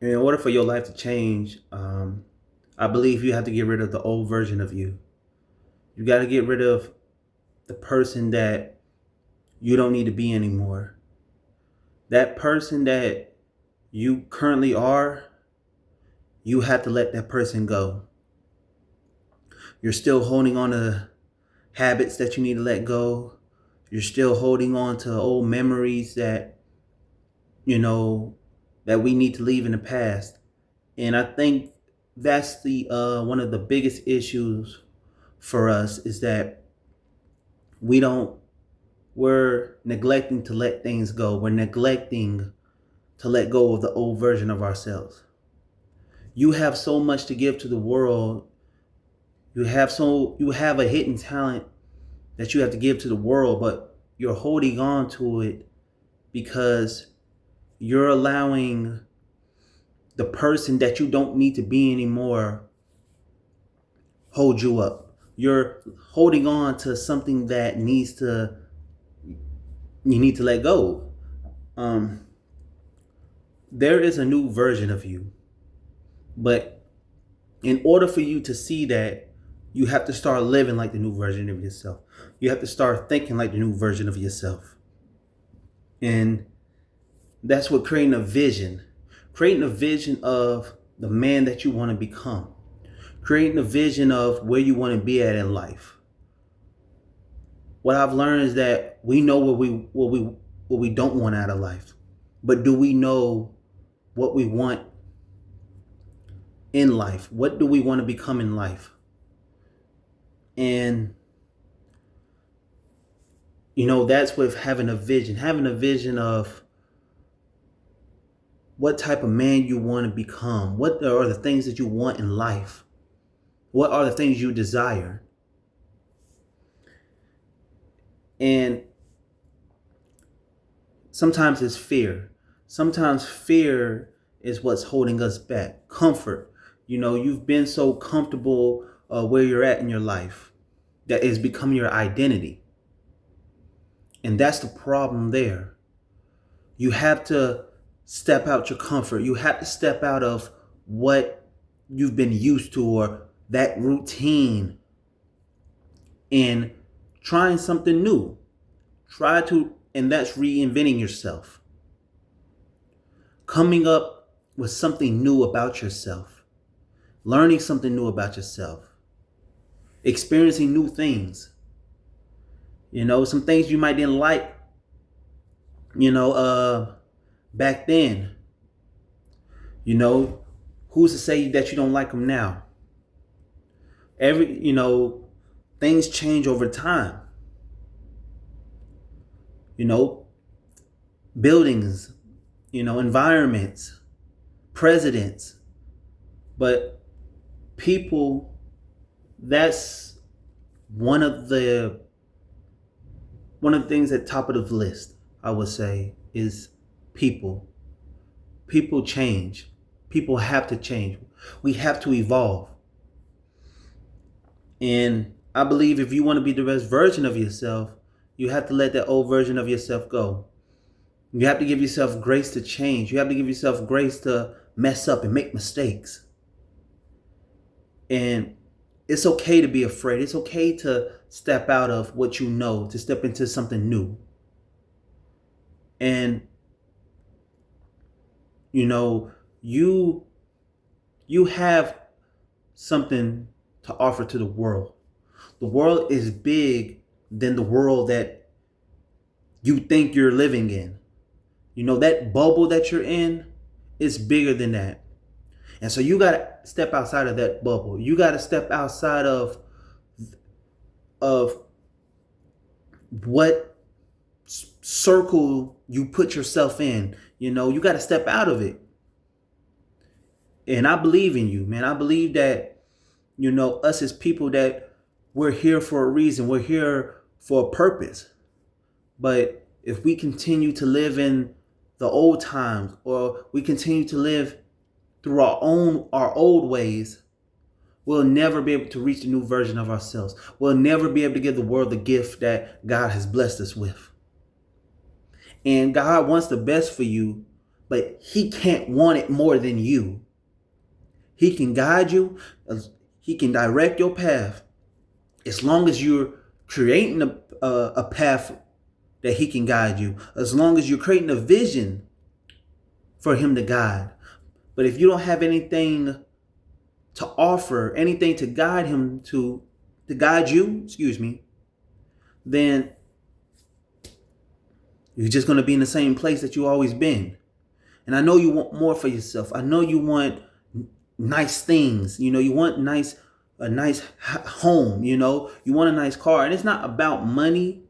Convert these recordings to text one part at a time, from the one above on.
In order for your life to change, I believe you have to get rid of the old version of you. You got to get rid of the person that you don't need to be anymore. That person that you currently are, you have to let that person go. You're still holding on to habits that you need to let go. You're still holding on to old memories that, you know, that we need to leave in the past. And I think that's the one of the biggest issues for us is that we don't we're neglecting to let things go. We're neglecting to let go of the old version of ourselves. You have so much to give to the world. You have a hidden talent that you have to give to the world, but you're holding on to it because you're allowing the person that you don't need to be anymore hold you up. You're holding on to something that you need to let go. Um, there is a new version of you, but in order for you to see that, you have to start living like the new version of yourself. You have to start thinking like the new version of yourself. And that's what creating a vision of the man that you want to become, creating a vision of where you want to be at in life. What I've learned is that we know what we don't want out of life, but do we know what we want in life? What do we want to become in life? And that's with having a vision of what type of man you want to become. What are the things that you want in life? What are the things you desire? And sometimes it's fear. Sometimes fear is what's holding us back. Comfort. You've been so comfortable where you're at in your life that it's become your identity. And that's the problem there. You have to step out your comfort. You have to step out of what you've been used to or that routine and trying something new. And that's reinventing yourself. Coming up with something new about yourself. Learning something new about yourself. Experiencing new things. Some things you might didn't like, back then. Who's to say that you don't like them now? Things change over time. Buildings, environments, presidents, but people, that's one of the things at top of the list, I would say, is people. People change. People have to change. We have to evolve. And I believe if you want to be the best version of yourself, you have to let that old version of yourself go. You have to give yourself grace to change. You have to give yourself grace to mess up and make mistakes. And it's okay to be afraid. It's okay to step out of what you know, to step into something new. And you have something to offer to the world. The world is big than the world that you think you're living in. That bubble that you're in is bigger than that. And so you got to step outside of that bubble. You got to step outside of what circle you put yourself in. You got to step out of it. And I believe in you, man. I believe that, us as people, that we're here for a reason. We're here for a purpose. But if we continue to live in the old times, or we continue to live through our old ways, we'll never be able to reach the new version of ourselves. We'll never be able to give the world the gift that God has blessed us with. And God wants the best for you, but he can't want it more than you. He can guide you. He can direct your path as long as you're creating a path that he can guide you, as long as you're creating a vision for him to guide. But if you don't have anything to offer, anything to guide him to guide you, then you're just going to be in the same place that you always been. And I know you want more for yourself. I know you want nice things. You want a nice home. You want a nice car. And it's not about money,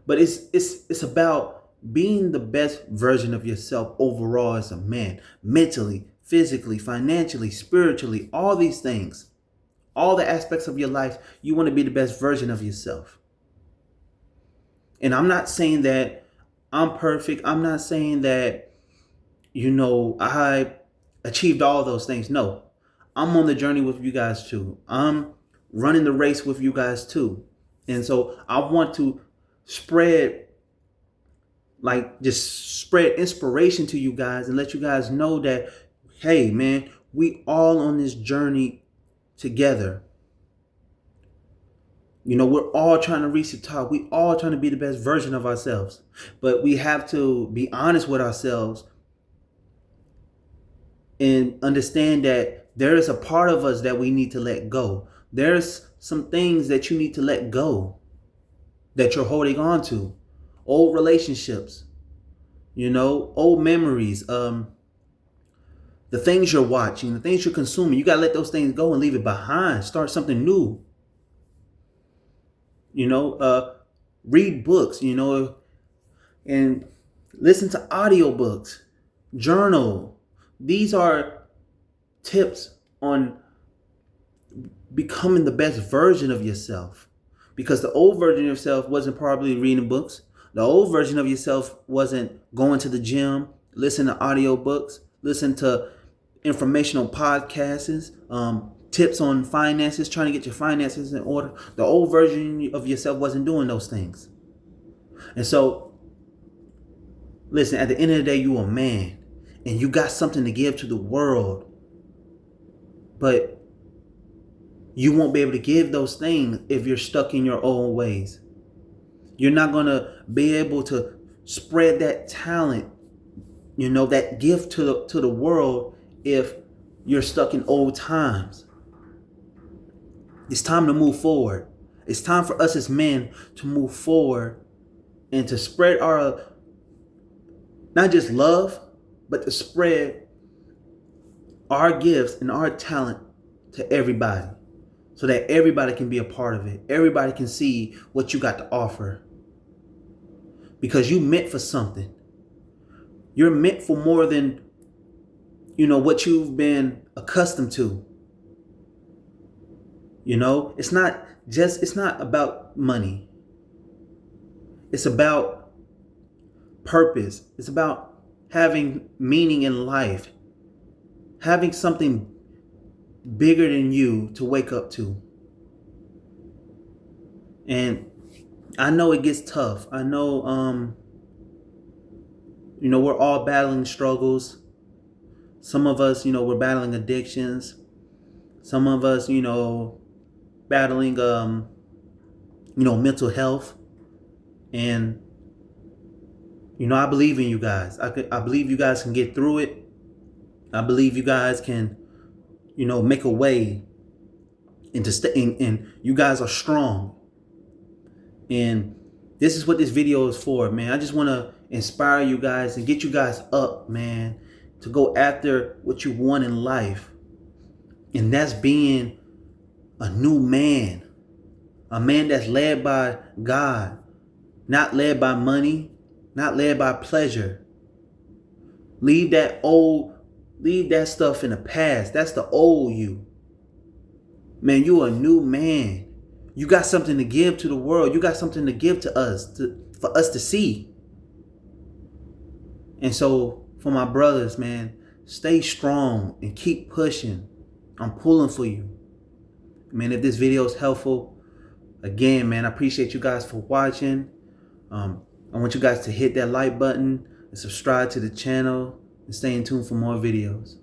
but it's about being the best version of yourself overall as a man, mentally, physically, financially, spiritually, all these things, all the aspects of your life. You want to be the best version of yourself. And I'm not saying that I'm perfect. I'm not saying that, I achieved all those things. No, I'm on the journey with you guys too. I'm running the race with you guys too. And so I want to spread inspiration to you guys and let you guys know that, hey man, we all on this journey together. We're all trying to reach the top. We all trying to be the best version of ourselves. But we have to be honest with ourselves and understand that there is a part of us that we need to let go. There's some things that you need to let go that you're holding on to. Old relationships, old memories, the things you're watching, the things you're consuming. You got to let those things go and leave it behind. Start something new. Read books, and listen to audiobooks, journal. These are tips on becoming the best version of yourself, because the old version of yourself wasn't probably reading books. The old version of yourself wasn't going to the gym, listening to audiobooks, listen to informational podcasts, tips on finances, trying to get your finances in order. The old version of yourself wasn't doing those things. And so, listen, at the end of the day, you're a man and you got something to give to the world. But you won't be able to give those things if you're stuck in your own ways. You're not going to be able to spread that talent, that gift to the world if you're stuck in old times. It's time to move forward. It's time for us as men to move forward and to spread our, not just love, but to spread our gifts and our talent to everybody so that everybody can be a part of it. Everybody can see what you got to offer. Because you meant for something. You're meant for more than, what you've been accustomed to. It's not about money. It's about purpose. It's about having meaning in life. Having something bigger than you to wake up to. And I know it gets tough. I know, we're all battling struggles. Some of us, we're battling addictions. Some of us, battling, mental health. And, I believe in you guys. I believe you guys can get through it. I believe you guys can, make a way and to stay. And you guys are strong. And this is what this video is for, man. I just want to inspire you guys and get you guys up, man, to go after what you want in life. And that's being a new man. A man that's led by God. Not led by money. Not led by pleasure. Leave that stuff in the past. That's the old you. Man, you're a new man. You got something to give to the world. You got something to give to us, for us to see. And so, for my brothers, man, stay strong and keep pushing. I'm pulling for you. Man, if this video is helpful, again, man, I appreciate you guys for watching. I want you guys to hit that like button and subscribe to the channel. and stay in tune for more videos.